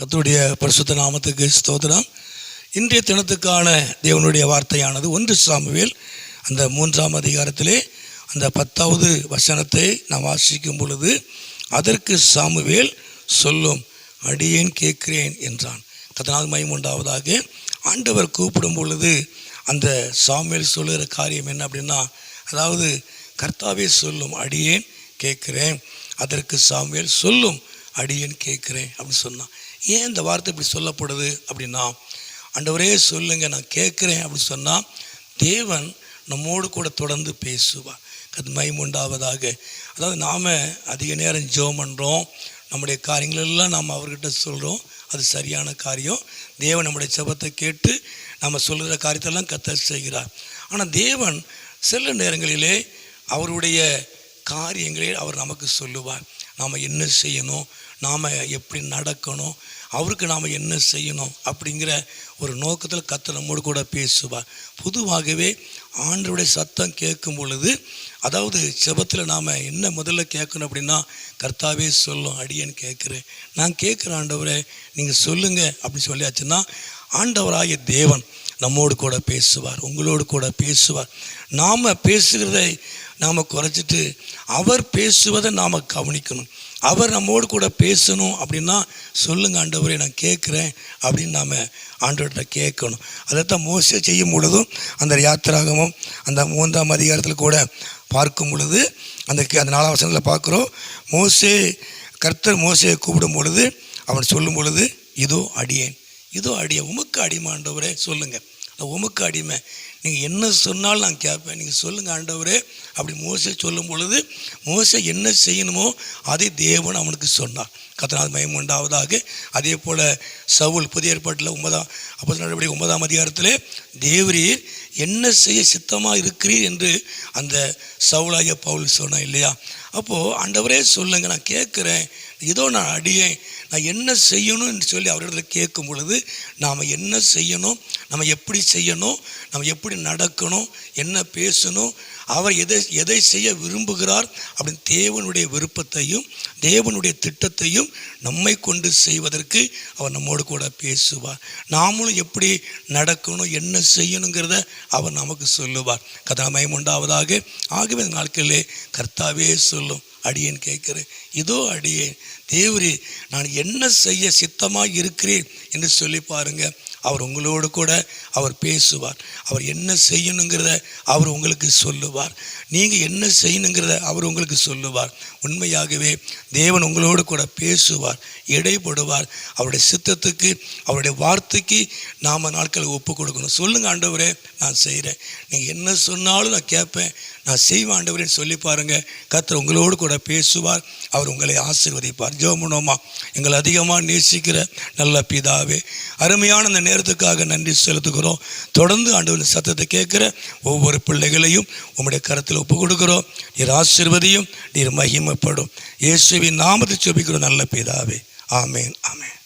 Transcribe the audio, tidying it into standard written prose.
கர்த்தருடைய பரிசுத்த நாமத்துக்கு ஸ்தோத்திரம். இன்றைய தினத்துக்கான தேவனுடைய வார்த்தையானது 1 சாமுவேல் அந்த 3ஆம் அதிகாரத்திலே அந்த 10வது வசனத்தை நாம் வாசிக்கும் பொழுது, அதற்கு சாமுவேல் சொல்லும் அடியேன் கேட்கிறேன் என்றான். கர்த்தருக்கு மகிமை உண்டாவதாக. ஆண்டவர் கூப்பிடும் பொழுது அந்த சாமுவேல் சொல்லுகிற காரியம் என்ன அப்படின்னா, அதாவது கர்த்தாவே சொல்லும் அடியேன் கேட்கிறேன், அதற்கு சாமுவேல் சொல்லும் அடியேன் கேட்கிறேன் அப்படின்னு சொன்னான். ஏன் இந்த வார்த்தை இப்படி சொல்லப்படுது அப்படின்னா, ஆண்டவரே சொல்லுங்க நான் கேட்குறேன் அப்படின்னு சொன்னால் தேவன் நம்மோடு கூட தொடர்ந்து பேசுவார். அது மகிமை உண்டாவதாக. அதாவது நாம் அதிக நேரம் ஜெபம் பண்ணுறோம், நம்முடைய காரியங்களெல்லாம் நாம் அவர்கிட்ட சொல்கிறோம், அது சரியான காரியம். தேவன் நம்முடைய ஜெபத்தை கேட்டு நம்ம சொல்கிற காரியத்தெல்லாம் கர்த்தர் செய்கிறார். ஆனால் தேவன் சில நேரங்களிலே அவருடைய காரியங்களே அவர் நமக்கு சொல்லுவார். நாம் என்ன செய்யணும், நாம் எப்படி நடக்கணும், அவருக்கு நாம் என்ன செய்யணும் அப்படிங்கிற ஒரு நோக்கத்தில் கர்த்தர் நம்மோடு கூட பேசுவார். பொதுவாகவே ஆண்டவருடைய சத்தம் கேட்கும் பொழுது, அதாவது ஜெபத்தில் நாம் என்ன முதல்ல கேட்கணும் அப்படின்னா, கர்த்தாவே சொல்லும் அடியேன் கேட்குறேன், நான் கேட்குறேன் ஆண்டவரே நீங்கள் சொல்லுங்கள் அப்படின்னு சொல்லியாச்சுன்னா ஆண்டவராகிய தேவன் நம்மோடு கூட பேசுவார், உங்களோடு கூட பேசுவார். நாம் பேசுகிறதை நாம் குறைச்சிட்டு அவர் பேசுவதை நாம் கவனிக்கணும். அவர் நம்மோடு கூட பேசணும் அப்படின்னா சொல்லுங்க ஆண்டவரே நான் கேட்குறேன் அப்படின்னு நாம் ஆண்டவர்கிட்ட கேட்கணும். அதைத்தான் மோசே செய்யும் பொழுதும் அந்த யாத்திராகமும் அந்த 3ஆம் அதிகாரத்தில் கூட பார்க்கும் பொழுது அந்த 4ஆம் வசனத்தில் பார்க்குறோம். கர்த்தர் மோசையை கூப்பிடும் பொழுது அவன் சொல்லும் பொழுது, இதோ அடியேன், இதோ அடியேன், உமக்கு அடிமை ஆண்டவரே சொல்லுங்கள், உமக்கு அடிமை, நீங்கள் என்ன சொன்னாலும் நான் கேட்பேன், நீங்கள் சொல்லுங்கள் ஆண்டவரே அப்படி மோசே சொல்லும் பொழுது மோசே என்ன செய்யணுமோ அதை தேவன் அவனுக்கு சொன்னார். கர்த்தருக்கு மகிமை உண்டாவதாக. அதே போல் சவுல் புதிய ஏற்பாட்டில் 9ஆம் அதிகாரத்திலே தேவரீர் என்ன செய்ய சித்தமாக இருக்கிறீர் என்று அந்த சவுலாகிய பவுல் சொன்னான் இல்லையா? அப்போது ஆண்டவரே சொல்லுங்கள் நான் கேட்குறேன், இதோ நான் அடியேன், நான் என்ன செய்யணும் என்று சொல்லி அவரிடத்தில் கேட்கும் பொழுது நாம் என்ன செய்யணும், நம்ம எப்படி செய்யணும், நம்ம எப்படி நடக்கணும், என்ன பேசணும், அவர் எதை செய்ய விரும்புகிறார் அப்படின்னு தேவனுடைய விருப்பத்தையும் தேவனுடைய திட்டத்தையும் நம்மை கொண்டு செய்வதற்கு அவர் நம்மோடு கூட பேசுவார். நாமளும் எப்படி நடக்கணும் என்ன செய்யணுங்கிறத அவர் நமக்கு சொல்லுவார். கர்த்தருக்கு மகிமை உண்டாவதாக. ஆகவே இந்த நாட்களிலே கர்த்தாவே சொல்லும் அடியேன் கேட்கிறேன், இதோ அடியேன், தேவரே நான் என்ன செய்ய சித்தமாக இருக்கிறேன் என்று சொல்லி பாருங்க. அவர் உங்களோடு கூட அவர் பேசுவார். அவர் என்ன செய்யணுங்கிறத அவர் உங்களுக்கு சொல்லுவார். நீங்கள் என்ன செய்யணுங்கிறத அவர் உங்களுக்கு சொல்லுவார். உண்மையாகவே தேவன் உங்களோடு கூட பேசுவார், இடைப்படுவார். அவருடைய சித்தத்துக்கு அவருடைய வார்த்தைக்கு நாம் நாட்களை ஒப்பு கொடுக்கணும். சொல்லுங்கள் ஆண்டவரே நான் செய்கிறேன், நீங்கள் என்ன சொன்னாலும் நான் கேட்பேன், நான் செய்வேன் ஆண்டவரேன்னு சொல்லி பாருங்கள். கர்த்தர் உங்களோடு கூட பேசுவார், அவர் உங்களை ஆசீர்வதிப்பார். ஜெபம் பண்ணுவோமா? எங்களை அதிகமாக நேசிக்கிற நல்ல பிதாவே, அருமையான இந்த நேரத்துக்காக நன்றி செலுத்துகிறோம். தொடர்ந்து ஆண்டவரின் சத்தத்தை கேட்குற ஒவ்வொரு பிள்ளைகளையும் உம்முடைய கரத்தில் ஒப்பு கொடுக்கிறோம். நீர் ஆசீர்வதியும், நீர் மகிமைப்படும். இயேசுவின் நாமத்தை ஜெபிக்கிறோம் நல்ல பிதாவே. ஆமேன், ஆமேன்.